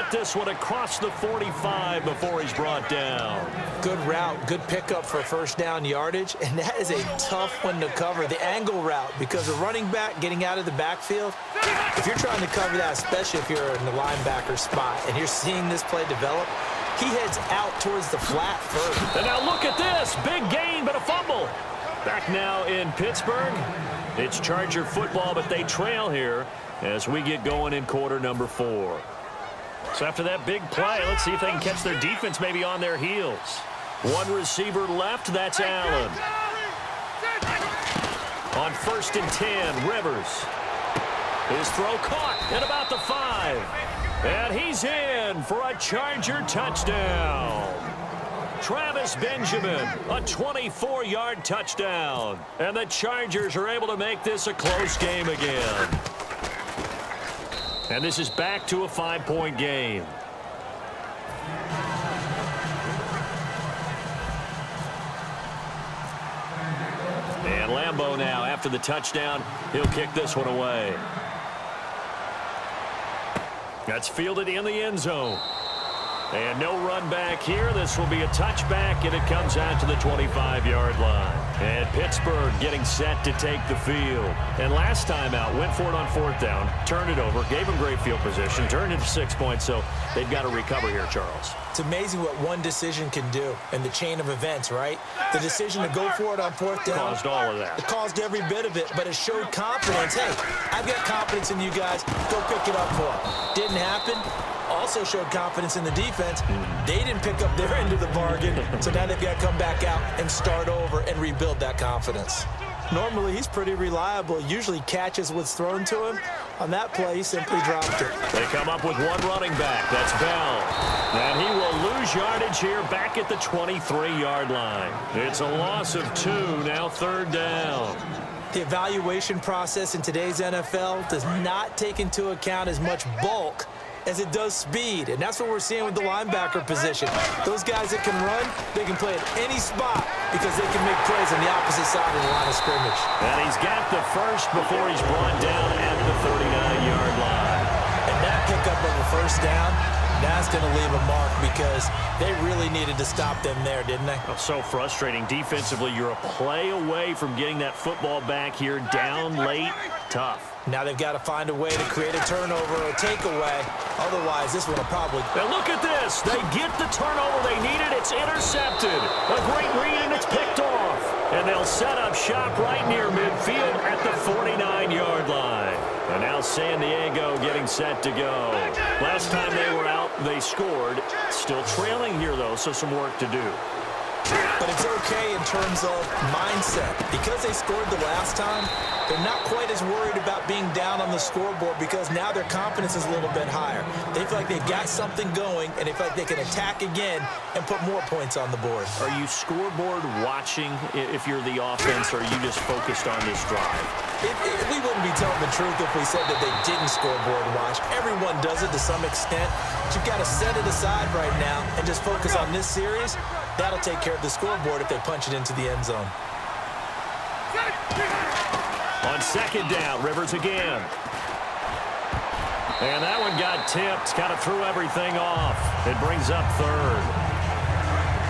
get this one across the 45 before he's brought down. Good route, good pickup for first down yardage, and that is a tough one to cover, the angle route, because a running back getting out of the backfield, if you're trying to cover that, especially if you're in the linebacker spot, and you're seeing this play develop, he heads out towards the flat first. And now look at this. Big gain, but a fumble. Back now in Pittsburgh. It's Charger football, but they trail here as we get going in quarter number 4. So after that big play, let's see if they can catch their defense maybe on their heels. One receiver left, that's Allen. On 1st and 10, Rivers. His throw caught at about the 5. And he's in for a Charger touchdown. Travis Benjamin, a 24-yard touchdown. And the Chargers are able to make this a close game again. And this is back to a 5-point game. And Lambeau now, after the touchdown, he'll kick this one away. That's fielded in the end zone. And no run back here. This will be a touchback, and it comes out to the 25-yard line. And Pittsburgh getting set to take the field. And last time out, went for it on 4th down, turned it over, gave them great field position, turned it to 6 points, so they've got to recover here, Charles. It's amazing what one decision can do in the chain of events, right? The decision to go for it on 4th down. Caused all of that. It caused every bit of it, but it showed confidence. Hey, I've got confidence in you guys. Go pick it up for them. Didn't happen. Also showed confidence in the defense. They didn't pick up their end of the bargain, so now they've got to come back out and start over and rebuild that confidence. Normally, he's pretty reliable. Usually catches what's thrown to him. On that play, he simply dropped it. They come up with one running back. That's Bell. And he will lose yardage here back at the 23-yard line. It's a loss of 2, now 3rd down. The evaluation process in today's NFL does not take into account as much bulk as it does speed, and that's what we're seeing with the linebacker position. Those guys that can run, they can play at any spot because they can make plays on the opposite side of the line of scrimmage. And he's got the first before he's brought down at the 39-yard line. And that pickup of a first down, that's going to leave a mark because they really needed to stop them there, didn't they? Oh, so frustrating. Defensively, you're a play away from getting that football back here down late. Tough. Now they've got to find a way to create a turnover or a takeaway. Otherwise, this one will probably... And look at this. They get the turnover they needed. It's intercepted. A great read, and it's picked off. And they'll set up shop right near midfield at the 49-yard line. And now San Diego getting set to go. Last time they were out, they scored. Still trailing here, though, so some work to do. But it's okay in terms of mindset. Because they scored the last time, they're not quite as worried about being down on the scoreboard because now their confidence is a little bit higher. They feel like they've got something going, and they feel like they can attack again and put more points on the board. Are you scoreboard watching if you're the offense, or are you just focused on this drive? We wouldn't be telling the truth if we said that they didn't scoreboard watch. Everyone does it to some extent. But you've got to set it aside right now and just focus on this series. That'll take care of the scoreboard if they punch it into the end zone. On 2nd down, Rivers again. And that one got tipped, kind of threw everything off. It brings up 3rd.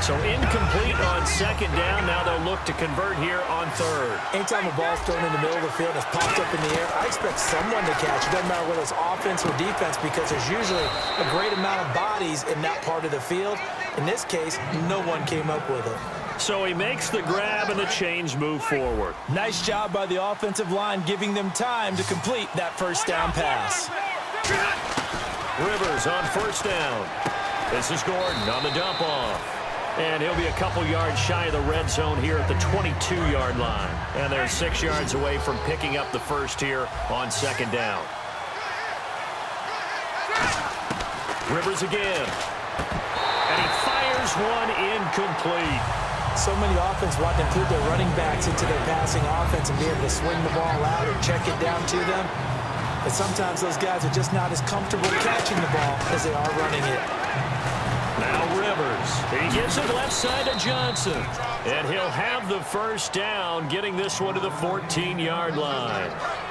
So incomplete on 2nd down. Now they'll look to convert here on 3rd. Anytime a ball's thrown in the middle of the field and it's popped up in the air, I expect someone to catch. It doesn't matter whether it's offense or defense because there's usually a great amount of bodies in that part of the field. In this case, no one came up with it. So he makes the grab and the chains move forward. Nice job by the offensive line giving them time to complete that first down pass. Rivers on 1st down. This is Gordon on the dump off. And he'll be a couple yards shy of the red zone here at the 22-yard line. And they're 6 yards away from picking up the first here on 2nd down. Rivers again. And he fires one incomplete. So many offense want to include their running backs into their passing offense and be able to swing the ball out or check it down to them. But sometimes those guys are just not as comfortable catching the ball as they are running it. Now Rivers. He gives it left side to Johnson. And he'll have the first down, getting this one to the 14-yard line.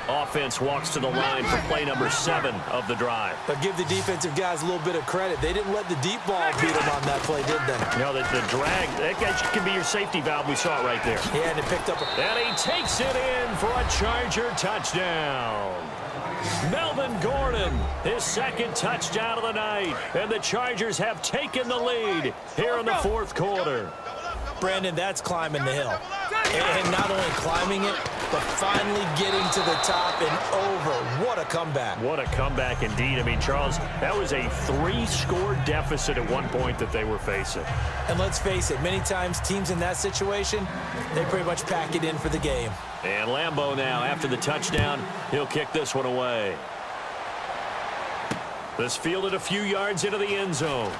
Offense walks to the line for play number 7 of the drive. But give the defensive guys a little bit of credit. They didn't let the deep ball beat them on that play, did they? You know, the drag, that can be your safety valve. We saw it right there. Yeah, and it picked up. And he takes it in for a Charger touchdown. Melvin Gordon, his second touchdown of the night. And the Chargers have taken the lead here in the fourth quarter. Brandon, that's climbing the hill. And not only climbing it, but finally getting to the top and over. What a comeback. What a comeback indeed. I mean, Charles, that was a 3-score deficit at one point that they were facing. And let's face it, many times teams in that situation, they pretty much pack it in for the game. And Lambeau now, after the touchdown, he'll kick this one away. This fielded a few yards into the end zone.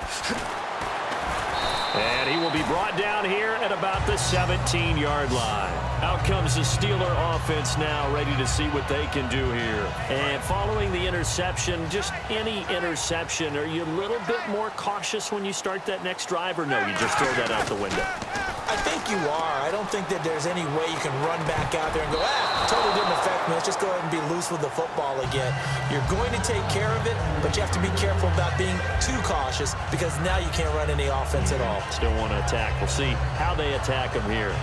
And he will be brought down here at about the 17-yard line. Out comes the Steeler offense now, ready to see what they can do here. And following the interception, just any interception, are you a little bit more cautious when you start that next drive, or no, you just throw that out the window? I think you are. I don't think that there's any way you can run back out there and go, totally didn't affect me. Let's just go ahead and be loose with the football again. You're going to take care of it, but you have to be careful about being too cautious because now you can't run any offense at all. Still want to attack. We'll see how they attack him here.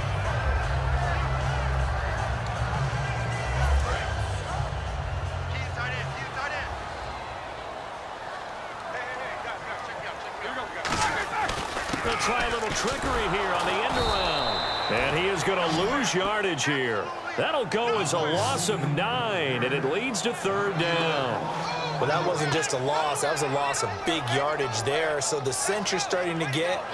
They'll try a little trickery here on the end around. And he is going to lose yardage here. That'll go as a loss of 9, and it leads to third down. Well, that wasn't just a loss. That was a loss of big yardage there. So the sense you're starting to get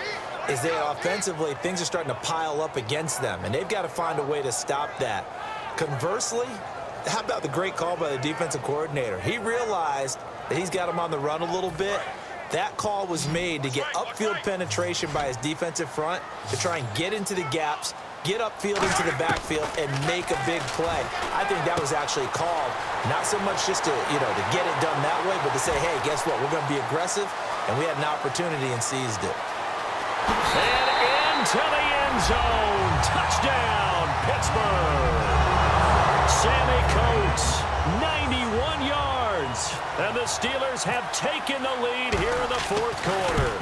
is that offensively, things are starting to pile up against them, and they've got to find a way to stop that. Conversely, how about the great call by the defensive coordinator? He realized that he's got him on the run a little bit. That call was made to get upfield penetration by his defensive front to try and get into the gaps, get upfield into the backfield, and make a big play. I think that was actually called, not so much just to get it done that way, but to say, hey, guess what? We're going to be aggressive, and we had an opportunity and seized it. And into the end zone. Touchdown, Pittsburgh. Sammy Coates, 91 yards. And the Steelers have taken the lead here in the fourth quarter.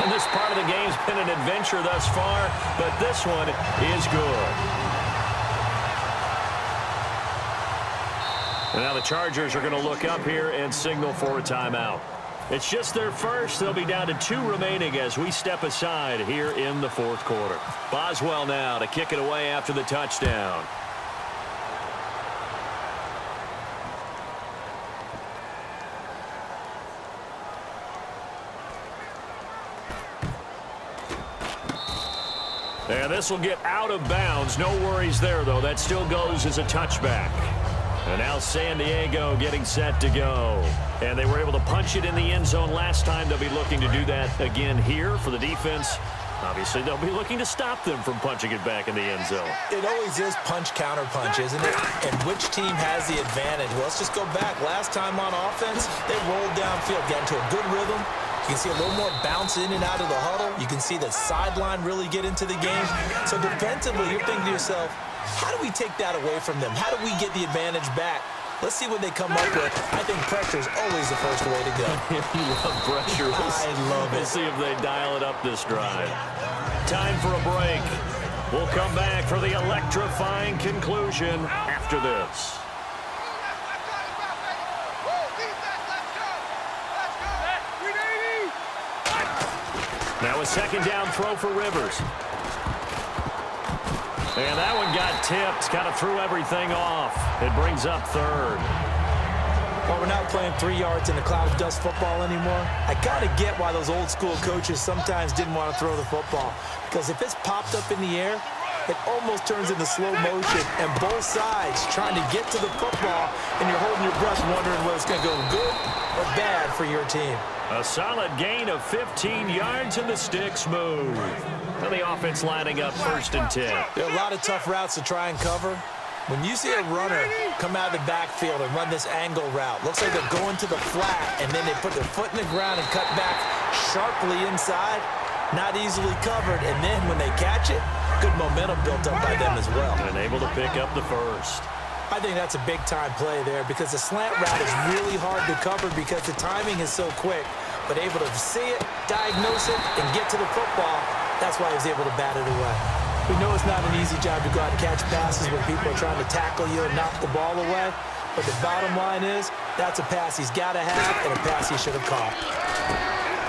And this part of the game's been an adventure thus far, but this one is good. And now the Chargers are going to look up here and signal for a timeout. It's just their first. They'll be down to 2 remaining as we step aside here in the fourth quarter. Boswell now to kick it away after the touchdown. And this will get out of bounds. No worries there, though. That still goes as a touchback. And now San Diego getting set to go. And they were able to punch it in the end zone last time. They'll be looking to do that again here for the defense. Obviously, they'll be looking to stop them from punching it back in the end zone. It always is punch-counter-punch, isn't it? And which team has the advantage? Well, let's just go back. Last time on offense, they rolled downfield, got into a good rhythm. You can see a little more bounce in and out of the huddle. You can see the sideline really get into the game. So defensively, you're thinking to yourself, how do we take that away from them? How do we get the advantage back? Let's see what they come up with. I think pressure is always the first way to go. You love pressure. I love it. We'll see if they dial it up this drive. Time for a break. We'll come back for the electrifying conclusion after this. Now a second down throw for Rivers. And that one got tipped, kind of threw everything off. It brings up third. Well, we're not playing 3 yards in a cloud of dust football anymore. I kind of get why those old school coaches sometimes didn't want to throw the football. Because if it's popped up in the air, it almost turns into slow motion. And both sides trying to get to the football, and you're holding your breath wondering whether it's going to go good or bad for your team. A solid gain of 15 yards and the sticks move. And the offense lining up 1st and 10. There are a lot of tough routes to try and cover. When you see a runner come out of the backfield and run this angle route, looks like they're going to the flat, and then they put their foot in the ground and cut back sharply inside, not easily covered. And then when they catch it, good momentum built up by them as well. And able to pick up the first. I think that's a big-time play there because the slant route is really hard to cover because the timing is so quick. But able to see it, diagnose it, and get to the football, that's why he was able to bat it away. We know it's not an easy job to go out and catch passes when people are trying to tackle you and knock the ball away. But the bottom line is, that's a pass he's got to have and a pass he should have caught.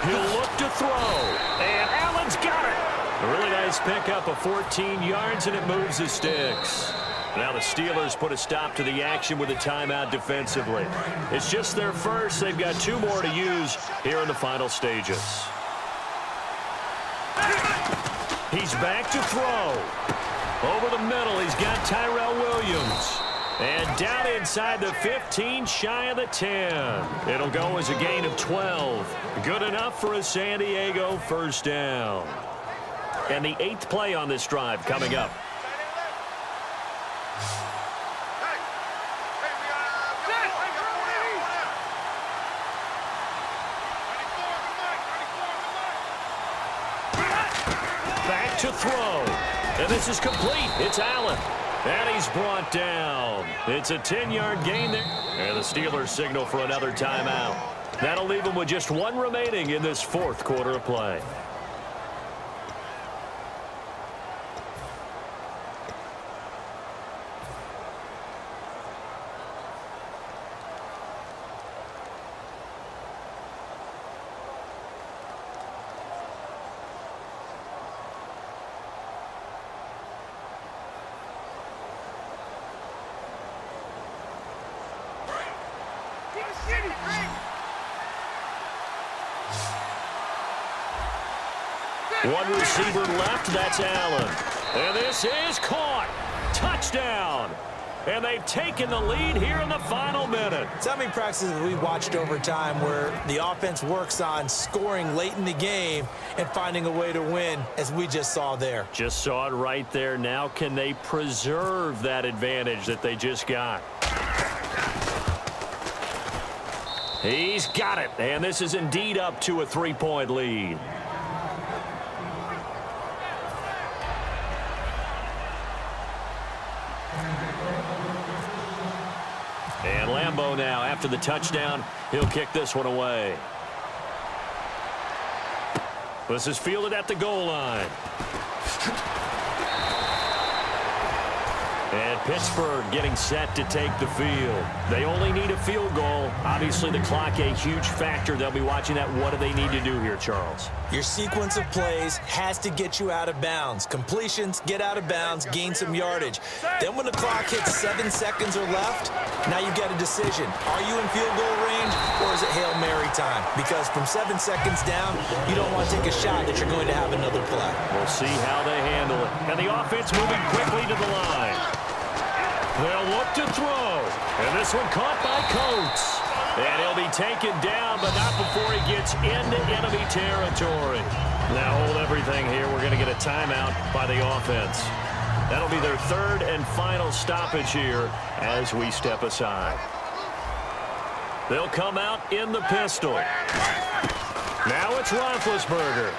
He'll look to throw, and Allen's got it. A really nice pickup of 14 yards, and it moves the sticks. Now the Steelers put a stop to the action with a timeout defensively. It's just their first. They've got 2 more to use here in the final stages. He's back to throw. Over the middle, he's got Tyrell Williams. And down inside the 15, shy of the 10. It'll go as a gain of 12. Good enough for a San Diego first down. And the 8th play on this drive coming up. Back to throw. And this is complete. It's Allen. And he's brought down. It's a 10-yard gain there. And the Steelers signal for another timeout. That'll leave them with just 1 remaining in this 4th quarter of play. One receiver left, that's Allen. And this is caught. Touchdown. And they've taken the lead here in the final minute. So many practices we watched over time where the offense works on scoring late in the game and finding a way to win, as we just saw there. Just saw it right there. Now can they preserve that advantage that they just got? He's got it. And this is indeed up to a 3-point lead. And Lambeau now, after the touchdown, he'll kick this one away. This is fielded at the goal line. And Pittsburgh getting set to take the field. They only need a field goal. Obviously, the clock a huge factor. They'll be watching that. What do they need to do here, Charles? Your sequence of plays has to get you out of bounds. Completions, get out of bounds, gain some yardage. Then when the clock hits 7 seconds or left, now you've got a decision. Are you in field goal range, or is it Hail Mary time? Because from 7 seconds down, you don't want to take a shot that you're going to have another play. We'll see how they handle it. And the offense moving quickly to the line. They'll look to throw. And this one caught by Coates. And he'll be taken down, but not before he gets into enemy territory. Now hold everything here. We're going to get a timeout by the offense. That'll be their 3rd and final stoppage here as we step aside. They'll come out in the pistol. Now it's Roethlisberger.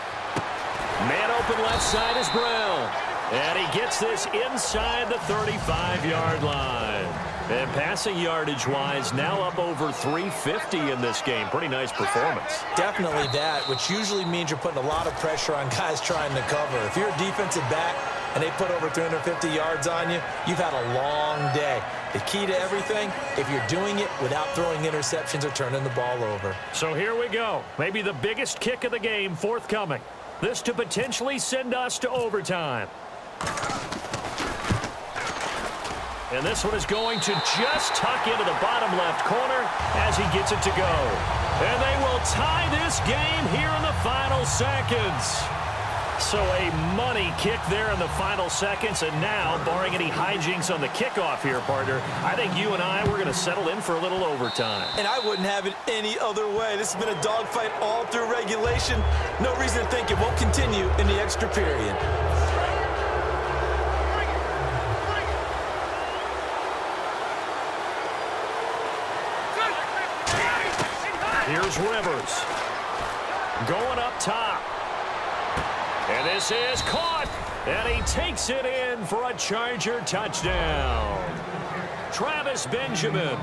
Man open left side is Brown. And he gets this inside the 35-yard line. And passing yardage-wise, now up over 350 in this game. Pretty nice performance. Definitely that, which usually means you're putting a lot of pressure on guys trying to cover. If you're a defensive back and they put over 350 yards on you, you've had a long day. The key to everything, if you're doing it without throwing interceptions or turning the ball over. So here we go. Maybe the biggest kick of the game forthcoming. This to potentially send us to overtime. And this one is going to just tuck into the bottom left corner as he gets it to go. And they will tie this game here in the final seconds. So a money kick there in the final seconds. And now, barring any hijinks on the kickoff here, partner, I think you and I, we're going to settle in for a little overtime. And I wouldn't have it any other way. This has been a dogfight all through regulation. No reason to think it won't continue in the extra period. Here's Rivers. Going up top. And this is caught. And he takes it in for a Charger touchdown. Travis Benjamin.